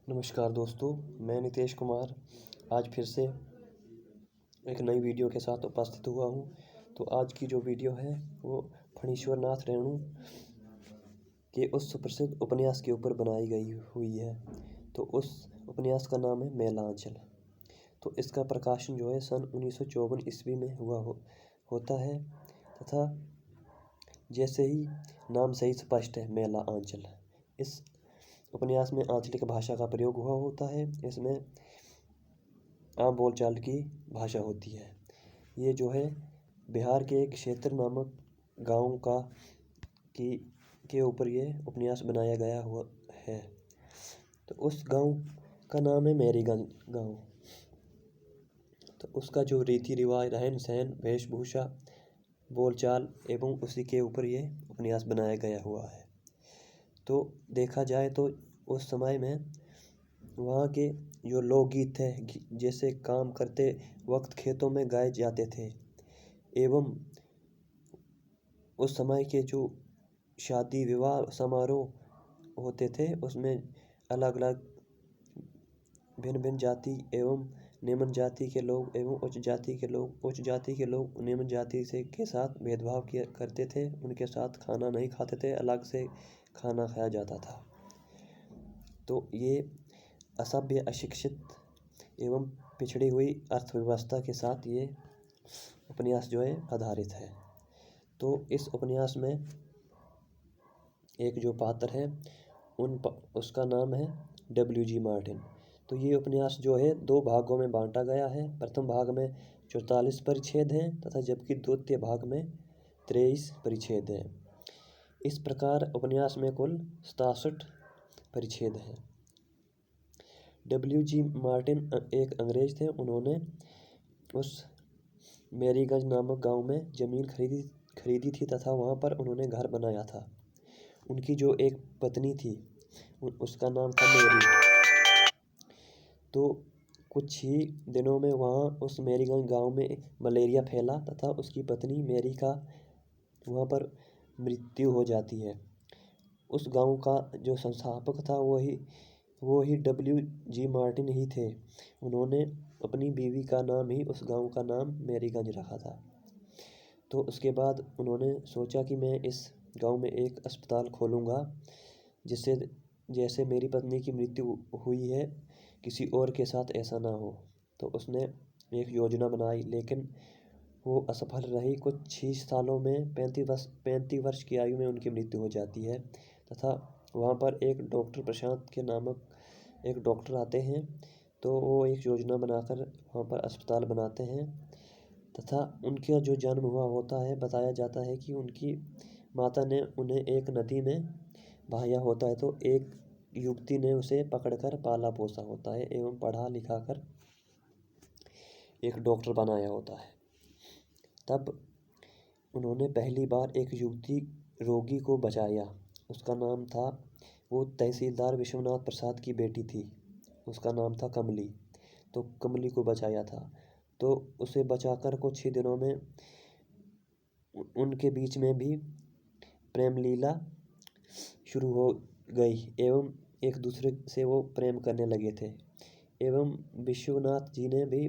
नमस्कार दोस्तों, मैं नितेश कुमार आज फिर से एक नई वीडियो के साथ उपस्थित हुआ हूँ। तो आज की जो वीडियो है वो फणीश्वर नाथ रेणु के उस सुप्रसिद्ध उपन्यास के ऊपर बनाई गई हुई है। तो उस उपन्यास का नाम है मेला आंचल। तो इसका प्रकाशन जो है सन 1954 ईस्वी में होता है तथा जैसे ही नाम से ही स्पष्ट है, मेला आंचल। इस उपन्यास में आंचलिक भाषा का प्रयोग हुआ होता है। इसमें आम बोलचाल की भाषा होती है। ये जो है बिहार के एक क्षेत्र नामक गांव के ऊपर ये उपन्यास बनाया गया हुआ है। तो उस गांव का नाम है मेरीगंज गांव। तो उसका जो रीति रिवाज, रहन सहन, वेशभूषा, बोलचाल एवं उसी के ऊपर ये उपन्यास बनाया गया हुआ है। तो देखा जाए तो उस समय में वहाँ के जो लोकगीत थे, जैसे काम करते वक्त खेतों में गाए जाते थे, एवं उस समय के जो शादी विवाह समारोह होते थे उसमें अलग अलग भिन्न भिन्न जाति एवं निम्न जाति के लोग एवं उच्च जाति के लोग निम्न जाति से के साथ भेदभाव किया करते थे। उनके साथ खाना नहीं खाते थे, अलग से खाना खाया जाता था। तो ये असभ्य, अशिक्षित एवं पिछड़ी हुई अर्थव्यवस्था के साथ ये उपन्यास जो है आधारित है। तो इस उपन्यास में एक जो पात्र है उसका नाम है W.G. मार्टिन। तो ये उपन्यास जो है 2 भागों में बांटा गया है। प्रथम भाग में 44 परिच्छेद हैं तथा जबकि द्वितीय भाग में 23 परिच्छेद हैं। इस प्रकार उपन्यास में कुल 67 परिच्छेद हैं। W.G. मार्टिन एक अंग्रेज थे। उन्होंने उस मेरीगंज नामक गांव में ज़मीन खरीदी थी तथा वहां पर उन्होंने घर बनाया था। उनकी जो एक पत्नी थी उसका नाम था मेरी। तो कुछ ही दिनों में वहाँ उस मेरीगंज गांव में मलेरिया फैला तथा उसकी पत्नी मेरी का वहाँ पर मृत्यु हो जाती है। उस गांव का जो संस्थापक था वो ही W.G. मार्टिन ही थे। उन्होंने अपनी बीवी का नाम ही उस गांव का नाम मेरीगंज रखा था। तो उसके बाद उन्होंने सोचा कि मैं इस गांव में एक अस्पताल खोलूँगा जिससे जैसे मेरी पत्नी की मृत्यु हुई है किसी और के साथ ऐसा ना हो। तो उसने एक योजना बनाई, लेकिन वो असफल रही। कुछ ही सालों में 35 वर्ष की आयु में उनकी मृत्यु हो जाती है तथा वहाँ पर एक डॉक्टर प्रशांत के नामक एक डॉक्टर आते हैं। तो वो एक योजना बनाकर वहाँ पर अस्पताल बनाते हैं तथा उनका जो जन्म हुआ होता है, बताया जाता है कि उनकी माता ने उन्हें एक नदी में बहाया होता है। तो एक युवती ने उसे पकड़कर पाला पोसा होता है एवं पढ़ा लिखा कर एक डॉक्टर बनाया होता है। तब उन्होंने पहली बार एक युवती रोगी को बचाया। उसका नाम था, वो तहसीलदार विश्वनाथ प्रसाद की बेटी थी। उसका नाम था कमली। तो कमली को बचाया था। तो उसे बचाकर कुछ ही दिनों में उनके बीच में भी प्रेम लीला शुरू हो गई एवं एक दूसरे से वो प्रेम करने लगे थे। एवं विश्वनाथ जी ने भी